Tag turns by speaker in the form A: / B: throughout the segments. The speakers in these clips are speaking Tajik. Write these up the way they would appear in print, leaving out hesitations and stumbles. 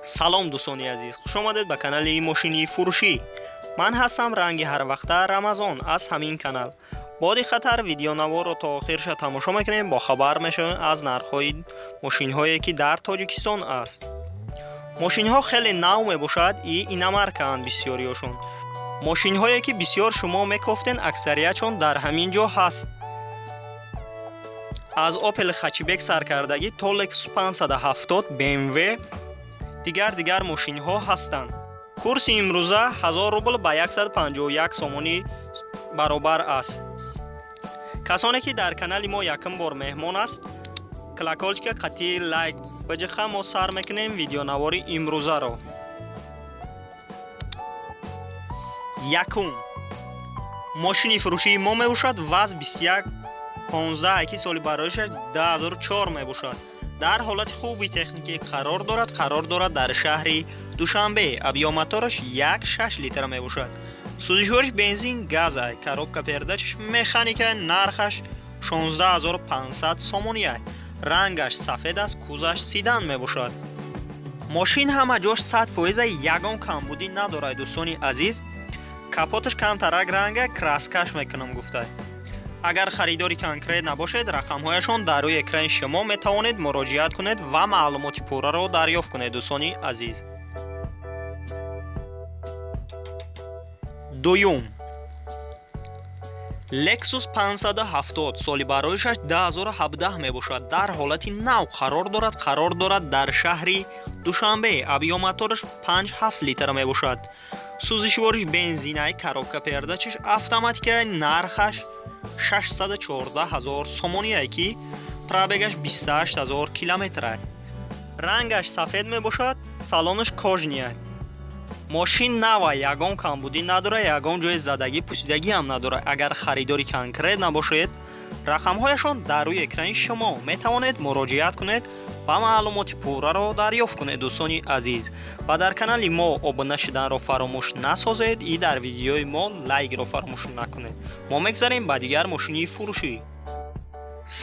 A: салом дӯстони азиз, хуш омадед ба канали мошини фурӯшӣ. Ман ҳастам ранги ҳарвақта Рамазон аз ҳамин канал. Бо диққатар видеонаворро то охирша тамошо мекунем, бо хабар мешавем аз нархҳои мошинҳое ки дар Тоҷикистон аст. мошинҳо хеле нав мебошад и иномаркаанд бисёриҳошон. мошинҳое ки бисёр шумо мекофтен аксариятшон дар ҳамин ҷо ҳаст. аз Opel хачибек саркардагӣ то Lexus 570 BMW дигар мошинҳо ҳастанд. курси имрӯза 1000 рубл ба 151 сомонӣ баробар аст. касоне ки дар канали мо якум бор меҳмон аст, колокольчика қатъи лайк биҷиқа мо сар мекунем видеонавори имрӯзаро. якум мошини фурӯшии мо мебошад ВАЗ 2115 ки соли бароишаш 2004 мебошад. дар ҳолати хуби техникӣ қарор дорад дар шаҳри Душанбе. объёмотораш 1.6 литр мебошад. сӯзишвориш бензин газ ай. коробка передачаш механика. нархаш 16500 сомонӣ ай. рангаш сафед аст. кузаш седан мебошад. мошин ҳама ҷош 100% ягон камбудӣ надорад дӯстони азиз. капоташ камтарак ранга краскаш мекунам гуфта. агар харидори конкрет набошед, рақамҳояшон дар рӯи экрани шумо метавонед муроҷиат кунед ва маълумоти пурраро дарёфт кунед дӯстони азиз. дуюм Lexus 570 соли бароишаш 2017 мебошад. дар ҳолати нав қарор дорад дар шаҳри Душанбе. объёмотораш 5.7 литр мебошад. сӯзишвориш бензинай. коробка передачаш автоматика. нархаш 614000 сомонӣ ай ки пробегаш 28000 километр ай. рангаш сафед мебошад. салонаш кожни ай. мошин нава, ягон камбудӣ надорад, ягон ҷои задагӣ пусидагӣ ҳам надорад. агар харидори конкрет набошед, рақамҳояшон дар рӯи экрани шумо метавонед муроҷиат кунед ва маълумоти пурраро дарёфт кунед дӯстони азиз. ва дар канали мо обуна шуданро фаромӯш насозед и дар видеои мо лайкро фаромӯш накунед. мо мегзарем ба дигар мошини фурӯшӣ.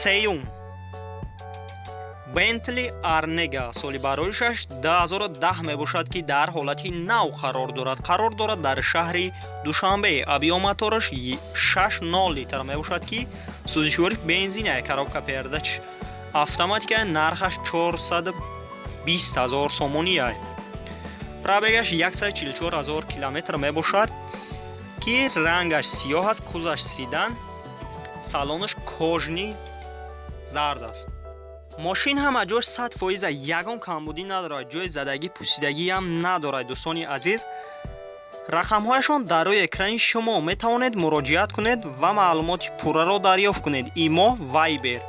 A: сеюм Bentley Arnega соли бароишаш 2010 мебошад ки дар ҳолати нав қарор дорад дар шаҳри Душанбе. объёмотораш 6.0 литр мебошад ки сӯзишвориш бензин ай. коробка передачаш автоматика. нархаш 420000 сомонӣ ай. пробегаш 144000 километр мебошад ки рангаш сиёҳ аст. кузаш седан. салонаш кожни зард аст. мошин ҳама ҷош 100% ягон камбудӣ надорад, ҷои задагӣ пусидагӣ ҳам надорад дӯстони азиз. рақамҳояшон дар рӯи экрани шумо метавонед муроҷиат кунед ва маълумоти пурраро дарёфт кунед. имо Viber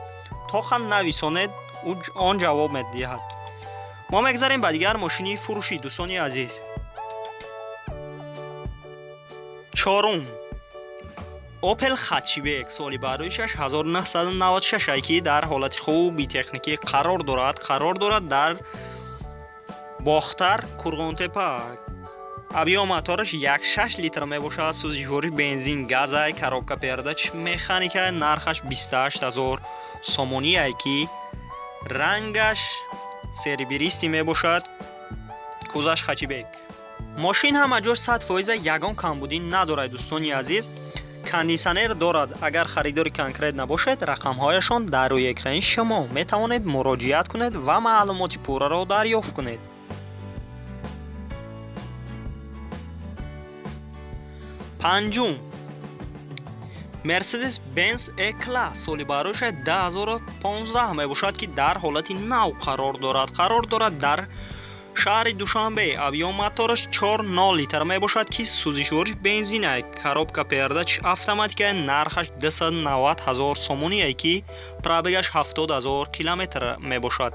A: то хан нависонед, он ҷавоб медиҳад. мо мегзарем ба дигар мошини фурӯшӣ дӯстони азиз. чорум Opel хачибек соли бароишаш 1996 ай ки дар ҳолати хуби техникӣ қарор дорад дар бохтар Курғонтепа. объёмотораш 1.6 литр мебошад. сӯзишвориш бензин газ ай. коробка передачаш механика. нархаш 28000 сомонӣ ай ки рангаш серебристӣ мебошад. кузаш хачибек. мошин ҳама ҷош 100% ягон камбудӣ надорад дӯстони азиз. кондисионер дорад. агар харидори конкрет набошед, рақамҳояшон дар рӯи экрани шумо метавонед муроҷиат кунед ва маълумоти пурраро дарёфт кунед. панҷум Mercedes-Benz E-Class соли бароишаш 2015 мебошад ки дар ҳолати нав қарор дорад дар шаҳри Душанбе. объёмотораш 4.0 литр мебошад ки сӯзишвориш бензин ай. коробка передачаш автоматика. нархаш 290000 сомонӣ ай ки пробегаш 70000 километр мебошад.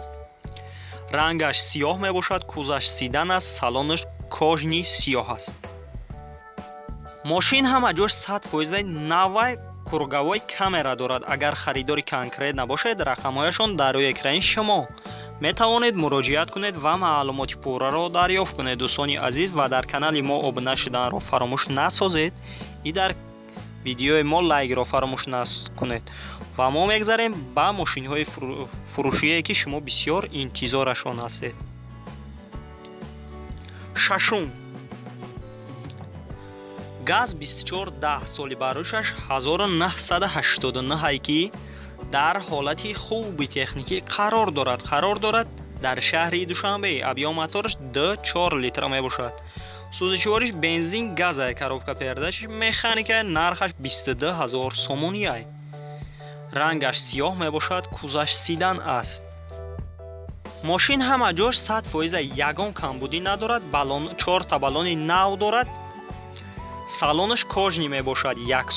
A: рангаш сиёҳ мебошад. кузаш седан аст. салонаш кожни сиёҳ аст. мошин ҳама ҷош 100% навай круговой камера дорад. агар харидори конкрет набошед, рақамҳояшон дар рӯи экрани шумо метавонед муроҷиат кунед ва маълумоти пурраро дарёфт кунед дӯстони азиз. ва дар канали мо обуна шуданро фаромӯш насозед и дар видеои мо лайкро фаромӯш накунед. ва мо мегзарем ба мошинҳои фурӯшие ки шумо бисёр интизорашон ҳастед. шашум. газ 2410 соли барӯшаш 1989 ки дар ҳолати хуби техникӣ қарор дорад дар шаҳри Душанбе. объём мотораш 2-4 литр мебошад. сӯзишвориш бензин газай, коробка передачаш механика, нархаш 22000 сомонияй. рангаш сиёҳ мебошад, кузаш седан аст. мошин ҳама ҷош 100% ягон камбудӣ надорад, 4 баллони нав дорад. салонаш кожнӣ мебошад, 1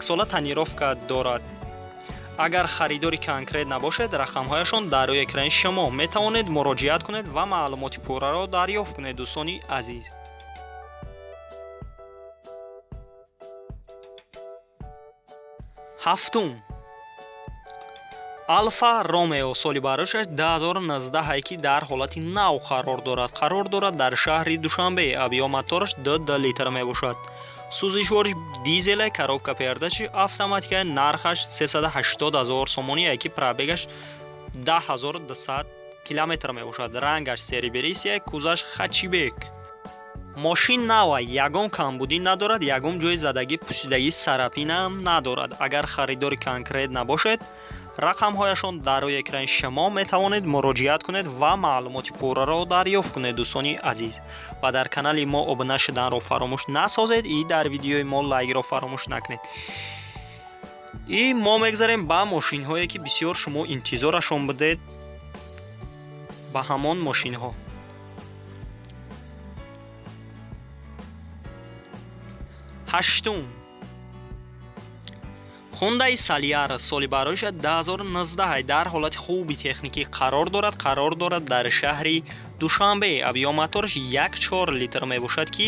A: сола тонировка дорад. агар харидори конкрет набошед, рақамҳояшон дар рӯи экрани шумо метавонед муроҷиат кунед ва маълумоти пурраро дарёфт кунед. дӯстони азиз, ҳафтум Alfa Romeo соли барӯшаш 2019 ки дар ҳолати нав қарор дорад дар шаҳри Душанбе. объём мотораш 2 литр мебошад. сӯзишвориш дизеле, коробка передачи автоматика, нархаш 380000 сомонияй ки пробегаш 10200 километр мебошад. рангаш серебрисия, кузаш хачибек. мошин нава, ягон камбудӣ надорад, ягон ҷои задагӣ пусидагӣ сарапинам надорад. агар харидори конкрет набошед, рақамҳояшон дар рӯи экрани шумо метавонед муроҷиат кунед ва маълумоти пурраро дарёфт кунед. дӯстони азиз, ва дар канали мо обуна шуданро фаромӯш насозед и дар видеои мо лайкро фаромӯш накунед. и мо мегзарем ба мошинҳое ки бисёр шумо интизорашон будед, ба ҳамон мошинҳо. ҳаштум Hyundai Saliera соли барӯша 2019 дар ҳолати хуби техникӣ қарор дорад дар шаҳри Душанбе. объём мотораш 1-4 литр мебошад ки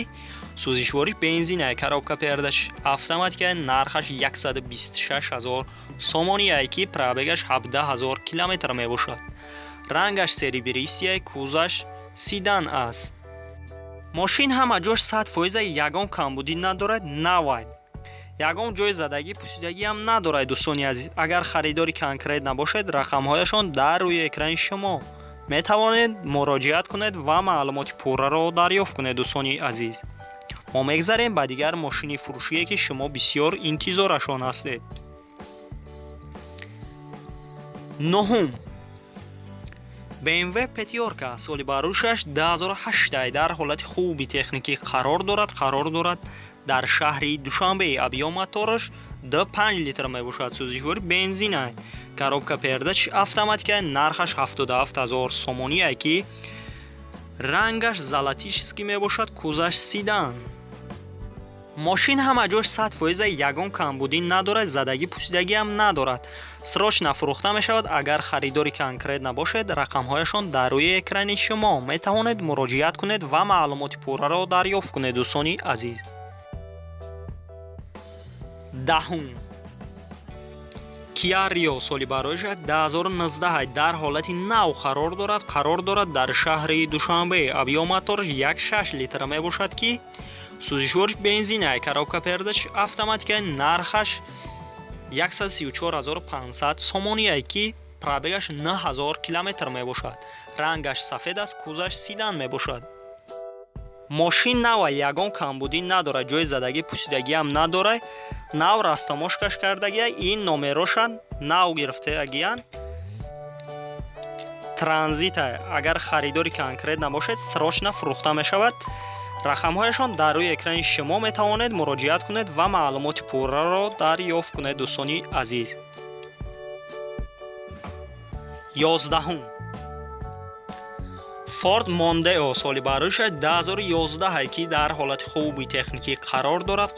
A: сӯзишвориш бензинай, коробка передач автоматика, нархаш 126000 сомонияй ки пробегаш 17000 километр мебошад. рангаш серебрисияй, кузаш седан аст. мошин ҳама ҷош 100% ягон камбудӣ надорад, навай. ягон ҷои задагӣ пусидагиам надорад. дӯстони азиз, агар харидори конкрет набошед, рақамҳояшон дар рӯи экрани шумо метавонед муроҷиат кунед ва маълумоти пурраро дарёфт кунед. дӯстони азиз, мо мегзарем ба дигар мошини фурӯшие ки шумо бисёр интизорашон ҳастед. нӯҳум BMW Пятёрка соли барӯшаш 2008 дар ҳолати хуби техникӣ қарор дорад дар шаҳри Душанбе. объём мотораш 5 литр мебошад. сӯзишвори бензинай, коробка передачи автоматика, нархаш 77000 сомонияй ки рангаш золотишский мебошад, кузаш седан. мошин ҳама ҷош 100% ягон камбудӣ надорад, задагӣ пусидагиам надорад. срочно фурӯхта мешавад. агар харидори конкрет набошед, рақамҳояшон дар рӯи экрани шумо метавонед муроҷиат кунед ва маълумоти пурраро дарёфт кунед. дӯстони азиз, даҳум Kia Rio соли барӯша 2019 дар ҳолати нав қарор дорад дар шаҳри Душанбе. объём мотораш 1.6 литр мебошад ки сӯзишвориш бензинай, коробка передач автоматика, нархаш 134500 сомонияй ки пробегаш 9000 километр мебошад. рангаш сафед аст, кузаш седан мебошад. мошин нава, ягон камбудӣ надорад, ҷои задагӣ пусидагиам надорад. нав растамошкаш кардагия, ин номерошан нав гирифтагиян. транзита, агар харидори конкрет набошед, срочно фурӯхта мешавад. рақамҳояшон дар рӯи экрани шумо метавонед муроҷиат кунед ва маълумоти пурраро дарёфт кунед. дӯстони азиз, 11 Ford Mondeo соли барӯша 2011 ки дар ҳолати хуби техникӣ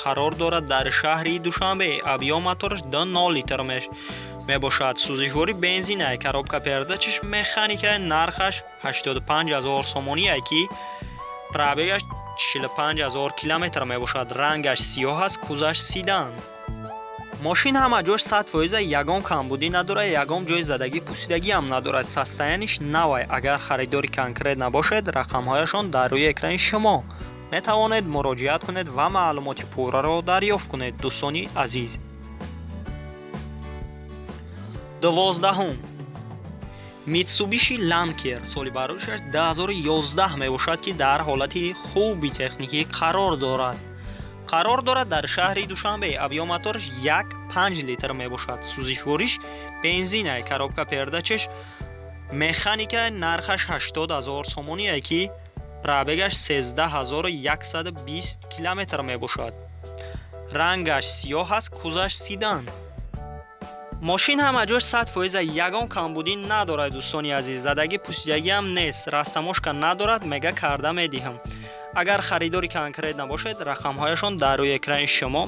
A: қарор дорад дар шаҳри Душанбе. объём мотораш 2 литр мебошад. сӯзишвори бензинай, коробка передачиш механика, нархаш 85000 сомонияй ки пробегаш 45000 километр мебошад. рангаш сиёҳ аст, кузаш седан. мошин ҳама ҷош 100% ягон камбудӣ надорад, ягон ҷои задагӣ пусидагиам надорад. состояниш навай. агар харидори конкрет набошед, рақамҳояшон дар рӯи экрани шумо метавонед муроҷиат кунед ва маълумоти пурраро дарёфт кунед. дӯстони азиз, 12 Mitsubishi Lancer соли бароишаш 2011 мебошад ки дар ҳолати хуби техникӣ қарор дорад. Дар шаҳри Душанбе. Объём-моториш 1.5 литр мебошад. сӯзишвориш бензинай, коробка пердачаш механика, нархаш 80 000 сомоние ки пробегаш 13120 километр мебошад. рангаш сиёҳ аст, кузаш сидан. мошин ҳам аҷош 100% ягон камбудӣ надорад. дӯстони азиз, задагӣ пусидагӣ ҳам нест, растамошка надорад, мега карда медиҳам. агар харидори конкрет набошед, рақамҳояшон дар рӯи экрани шумо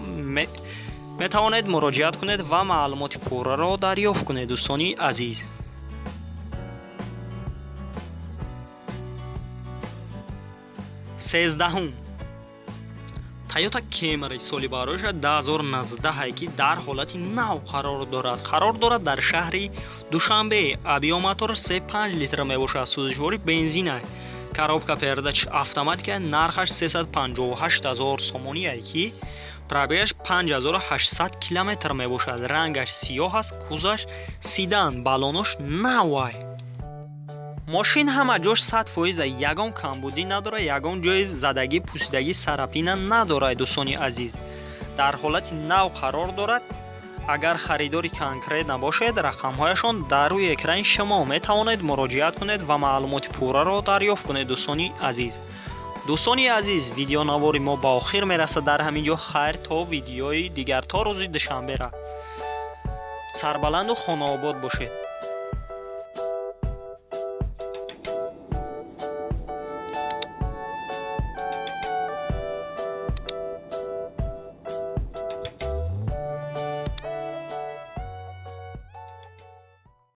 A: метавонед муроҷиат кунед ва маълумоти пурраро дарёфт кунед. дӯстони азиз, сездаҳум Toyota Camry соли бароишаш 2019 ки дар ҳолати нав қарор дорад. дар шаҳри Душанбе. объём-мотор 3.5 литр мебошад. сӯзишвори бензинай, коробка передач автоматика, нархаш 358 000 сомоние ки пробегаш 5800 километр мебошад. рангаш сиёҳ аст, кузаш сидан, балонош навай. мошин ҳама ҷош 100% ягон камбудӣ надорад, ягон ҷои задагӣ, пусидагӣ, сарапина надорад. дӯстони азиз, дар ҳолати нав қарор дорад. агар харидори конкрет набошед, рақамҳояшон дар рӯи экрани шумо метавонед муроҷиат кунед ва маълумоти пурраро дарёфт кунед. дӯстони азиз, видеонавори мо ба охир мерасад. дар ҳамин ҷо хайр то видеои дигар, то рӯзи душанбера. сарбаланду хонаобод бошед.